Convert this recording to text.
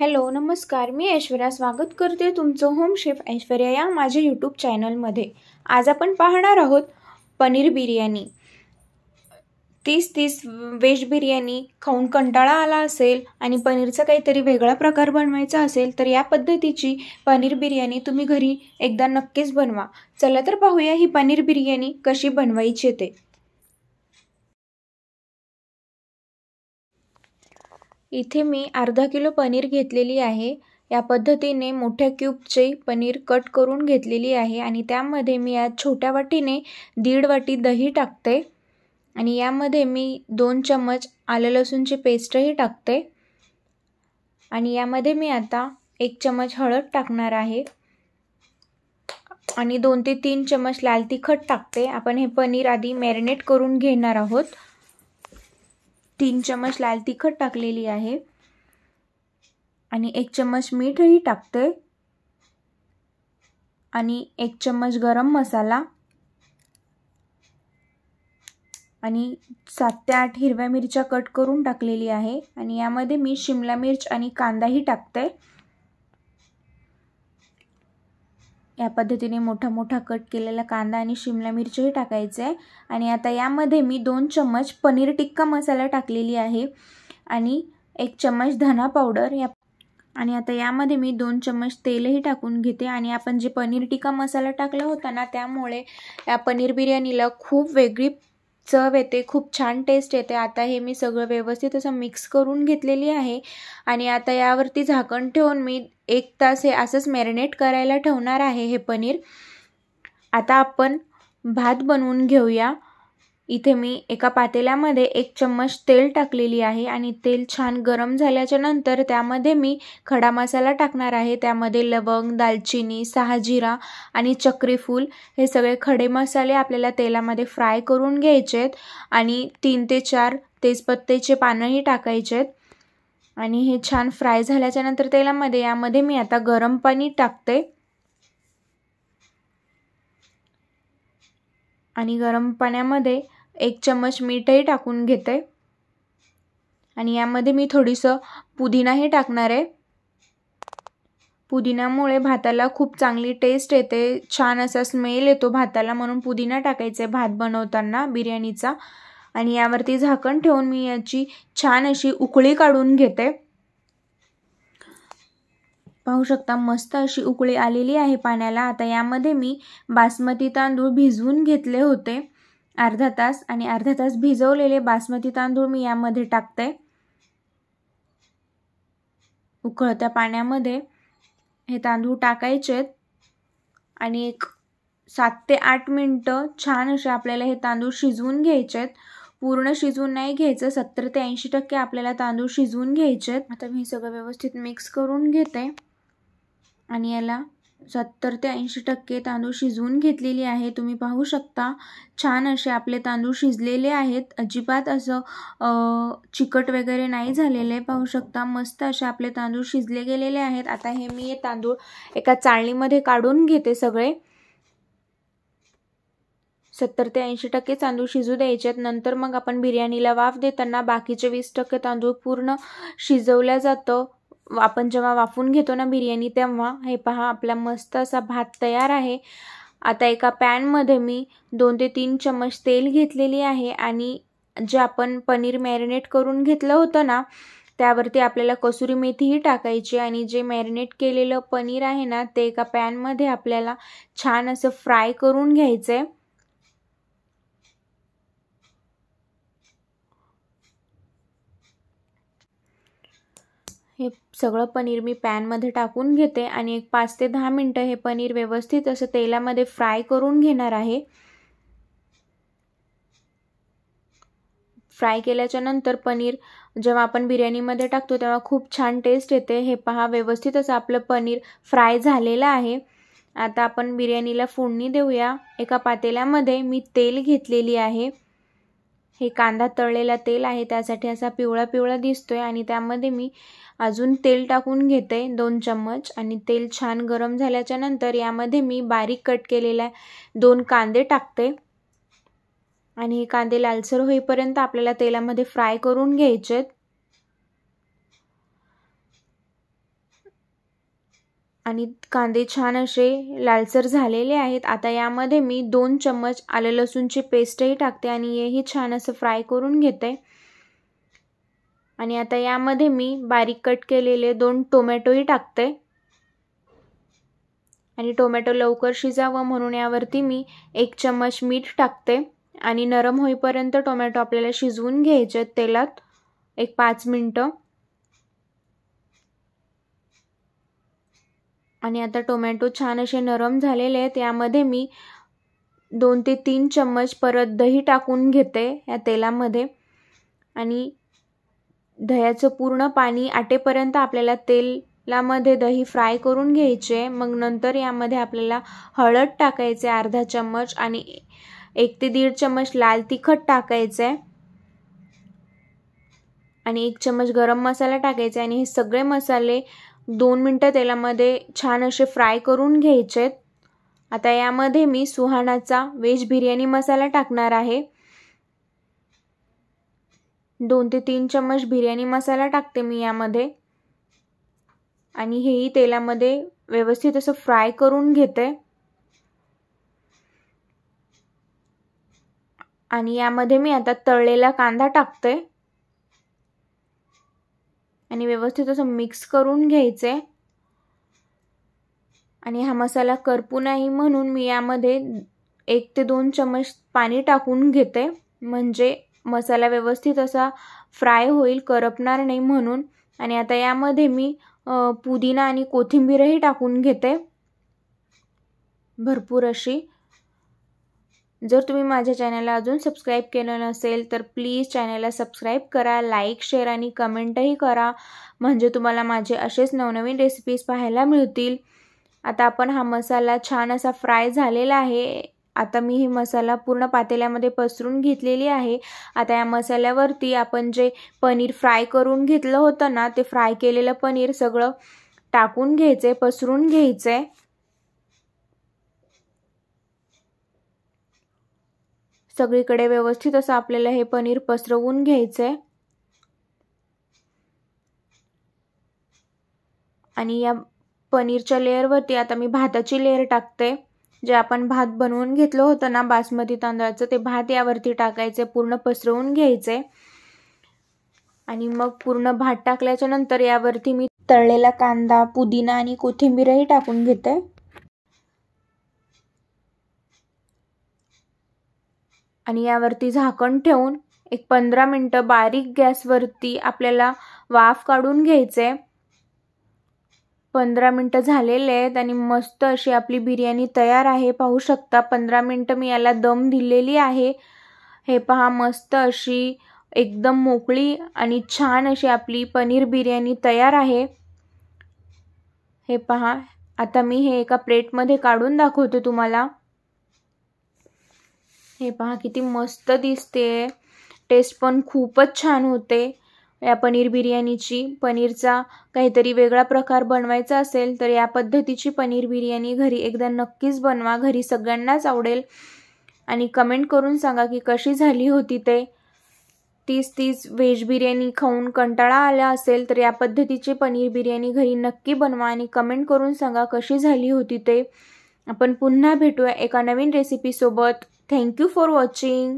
Hello नमस्कार, मी ऐश्वर्या स्वागत करते तुमचं होम शेफ ऐश्वर्या या माझ्या यूट्यूब चॅनलमध्ये। आज आपण पाहणार आहोत पनीर बिर्याणी। 30 व्हेज बिर्याणी खाऊन कंटाळा आला असेल आणि पनीरचा काहीतरी वेगळा प्रकार बनवायचा असेल तर या पद्धतीची पनीर बिर्याणी तुम्ही घरी एकदा नक्कीच बनवा। चला तर पाहूया ही पनीर बिर्याणी कशी बनवायची ते। इथे मी अर्धा किलो पनीर घेतलेली आहे। या पद्धतीने मोठ्या क्यूबचे पनीर कट करून घेतलेली आहे आणि त्यामध्ये मी या छोट्या वाटीने 1.5 वाटी दही टाकते आणि यामध्ये मी 2 चम्मच आलं लसूणची पेस्टही टाकते आणि यामध्ये मी आता 1 चम्मच हळद टाकणार आहे आणि 2 ते 3 चम्मच लाल तिखट टाकते। आपण हे पनीर आधी मॅरिनेट करून घेणार आहोत। 3 चम्मच लाल तिखट टाकलेली आहे आणि 1 चम्मच मीठही टाकते आणि 1 चम्मच गरम मसाला आणि 7 ते 8 हिरव्या मिरच्या कट करून टाकलेली आहे आणि यामध्ये मी शिमला मिर्च आणि कांदाही टाकते। या पद्धतीने मोठा मोठा कट केलेला कांदा आणि शिमला मिरचही टाकायचे आहे आणि आता यामध्ये मी 2 चम्मच पनीर टिक्का मसाला टाकलेली आहे आणि 1 चम्मच धना पावडर आणि आता यामध्ये मी 2 चम्मच तेलही टाकून घेते आणि आपण जे पनीर टिक्का मसाला टाकला होता ना त्यामुळे या पनीर बिर्याणीला खूप वेगळी चव येते, खूप छान टेस्ट येते। आता हे मी सगळं व्यवस्थित असं मिक्स करून घेतलेली आहे आणि आता यावरती झाकण ठेवून मी 1 तास हे असंच मॅरिनेट करायला ठेवणार आहे हे पनीर। आता आपण भात बनवून घेऊया। इथे मी एका पातेल्यामध्ये 1 चम्मच तेल टाकलेली आहे आणि तेल छान गरम झाल्याच्या नंतर त्यामध्ये मी खडा मसाला टाकणार आहे। त्यामध्ये लवंग, दालचिनी, 6 जिरा आणि चक्रीफूल हे सगळे खडे मसाले आपल्याला तेलामध्ये फ्राय करून घ्यायचेत आणि 3 ते 4 तेजपत्त्याचे पानंही टाकायचेत आणि हे छान फ्राय झाल्याच्या नंतर तेलामध्ये यामध्ये मी आता गरम पाणी टाकते आणि गरम पाण्यामध्ये 1 चम्मच मीठही टाकून घेते आणि यामध्ये मी थोडीसं पुदिनाही टाकणार आहे। पुदिन्यामुळे भाताला खूप चांगली टेस्ट येते, छान असा स्मेल येतो भाताला, म्हणून पुदिना टाकायचे भात बनवताना बिर्याणीचा आणि यावरती झाकण ठेवून मी याची छान अशी उकळी काढून घेते। पाहू शकता मस्त अशी उकळी आलेली आहे पाण्याला। आता यामध्ये मी बासमती तांदूळ भिजवून घेतले होते अर्धा तास आणि अर्धा तास भिजवलेले बासमती तांदूळ मी यामध्ये टाकते। उकळत्या पाण्यामध्ये हे तांदूळ टाकायचेत आणि एक 7 ते 8 मिनिटं छान असे आपल्याला हे तांदूळ शिजवून घ्यायचेत। पूर्ण शिजवून नाही घ्यायचं, 70 ते 80% आपल्याला तांदूळ शिजवून घ्यायचेत। आता मी सगळं व्यवस्थित मिक्स करून घेते आणि याला 70 ते 80% तांदूळ शिजवून घेतलेली आहे। तुम्ही पाहू शकता छान असे आपले तांदूळ शिजलेले आहेत, अजिबात असं चिकट वगैरे नाही झालेले। पाहू शकता मस्त असे आपले तांदूळ शिजले गेलेले आहेत। आता हे मी हे तांदूळ एका चाळणीमध्ये काढून घेते सगळे। 70 ते 80% तांदूळ शिजू द्यायचेत, नंतर मग आपण बिर्याणीला वाफ देताना बाकीचे 20% तांदूळ पूर्ण शिजवल्या जातं। आपण जेव्हा वाफून घेतो ना बिर्याणी तेव्हा। हे पहा आपला मस्त असा भात तयार आहे। आता एका पॅनमध्ये मी 2 ते 3 चम्मच तेल घेतलेली आहे आणि जे आपण पनीर मॅरिनेट करून घेतलं होतं ना त्यावरती आपल्याला कसुरी मेथीही टाकायची आणि जे मॅरिनेट केलेलं पनीर आहे ना ते एका पॅनमध्ये आपल्याला छान असं फ्राय करून घ्यायचंय। हे सगळं पनीर मी पॅनमध्ये टाकून घेते आणि एक 5 ते 10 मिनिटं हे पनीर व्यवस्थित असं तेलामध्ये फ्राय करून घेणार आहे। फ्राय केल्याच्या नंतर पनीर जेव्हा आपण बिर्याणीमध्ये टाकतो तेव्हा खूप छान टेस्ट येते। हे पहा व्यवस्थित असं आपलं पनीर फ्राय झालेलं आहे। आता आपण बिर्याणीला फोडणी देऊया। एका पातेल्यामध्ये मी तेल घेतलेली आहे, हे कांदा तळलेला तेल आहे, त्यासाठी असा पिवळा पिवळा दिसतोय आणि त्यामध्ये मी अजून तेल टाकून घेते 2 चम्मच आणि तेल छान गरम झाल्याच्या नंतर यामध्ये मी बारीक कट केलेला 2 कांदे टाकते आणि हे कांदे लालसर होईपर्यंत आपल्याला तेलामध्ये फ्राय करून घ्यायचेत। आणि कांदे छान असे लालसर झालेले आहेत। आता यामध्ये मी 2 चम्मच आलं लसूणची पेस्टही टाकते आणि हेही छान असं फ्राय करून घेते। आणि आता यामध्ये मी बारीक कट केलेले 2 टोमॅटोही टाकते आणि टोमॅटो लवकर शिजावं म्हणून यावरती मी 1 चम्मच मीठ टाकते आणि नरम होईपर्यंत टोमॅटो आपल्याला शिजवून घ्यायचे तेलात 5 मिनिटं। आणि आता टोमॅटो छान असे नरम झालेले आहेत। यामध्ये मी 2 ते 3 चम्मच परत दही टाकून घेते या तेलामध्ये आणि दह्याचं पूर्ण पाणी आटेपर्यंत आपल्याला तेलामध्ये दही फ्राय करून घ्यायचे। मग नंतर यामध्ये आपल्याला हळद टाकायचे अर्धा चम्मच आणि 1 ते 1.5 चम्मच लाल तिखट टाकायचे आणि 1 चम्मच गरम मसाला टाकायचा आणि हे सगळे मसाले 2 मिनिटं तेलामध्ये छान असे फ्राय करून घ्यायचे। आता यामध्ये मी सुहानाचा व्हेज बिर्याणी मसाला टाकणार आहे। 2 ते 3 चम्मच बिर्याणी मसाला टाकते मी यामध्ये आणि हेही तेलामध्ये व्यवस्थित असं फ्राय करून घेते। आणि यामध्ये मी आता तळलेला कांदा टाकते आणि व्यवस्थित असं मिक्स करून घ्यायचे। आणि हा मसाला करपू नाही म्हणून मी यामध्ये 1 ते 2 चम्मच पाणी टाकून घेते म्हणजे मसाला व्यवस्थित असा फ्राय होईल, करपणार नाही म्हणून। आणि आता यामध्ये मी पुदिना आणि कोथिंबीरही टाकून घेते भरपूर अशी। जर तुम्ही माझ्या चॅनलला अजून सबस्क्राइब केलं नसेल तर प्लीज चॅनलला सबस्क्राइब करा, लाईक, शेअर आणि कमेंटही करा म्हणजे तुम्हाला माझे असेच नवनवीन रेसिपीज पाहायला मिळतील। आता आपण हा मसाला छान असा फ्राय झालेला आहे। आता मी ही मसाला पूर्ण पातेल्यामध्ये पसरून घेतलेली आहे। आता या मसाल्यावरती आपण जे पनीर फ्राय करून घेतलं होतं ना, ते फ्राय केलेलं पनीर सगळं टाकून घ्यायचे, पसरून घ्यायचे। सगळीकडे व्यवस्थित असं आपल्याला हे पनीर पसरवून घ्यायचे आणि या पनीरच्या लेयरवरती आता मी भाताची लेयर टाकते। जे आपण भात बनवून घेतलं होतं ना बासमती तांदळाचं, ते भात यावरती टाकायचे, पूर्ण पसरवून घ्यायचे आणि मग पूर्ण भात टाकल्याच्या नंतर यावरती मी तळलेला कांदा, पुदिना आणि कोथिंबीरही टाकून घेते। आणि यावरती झाकण ठेवून 15 मिनिटं बारीक गॅसवरती आपल्याला वाफ काढून घ्यायचे। 15 मिनिटं झालेले आहेत आणि मस्त अशी आपली बिर्याणी तयार आहे। पाहू शकता 15 मिनिटं मी याला दम दिलेली आहे। हे पहा मस्त अशी एकदम मोकळी आणि छान अशी आपली पनीर बिर्याणी तयार आहे। हे पहा आता मी हे एका प्लेटमध्ये काढून दाखवते तुम्हाला। हे पहा किती मस्त दिसते, टेस्ट पण खूपच छान होते या पनीर बिर्याणीची। पनीरचा काहीतरी वेगळा प्रकार बनवायचा असेल तर या पद्धतीची पनीर बिर्याणी घरी एकदा नक्कीच बनवा, घरी सगळ्यांनाच आवडेल। आणि कमेंट करून सांगा की कशी झाली होती ते। तीच व्हेज बिर्याणी खाऊन कंटाळा आला असेल तर या पद्धतीची पनीर बिर्याणी घरी नक्की बनवा आणि कमेंट करून सांगा कशी झाली होती ते। आपण पुन्हा भेटूया एका नवीन रेसिपी सोबत। Thank you for watching.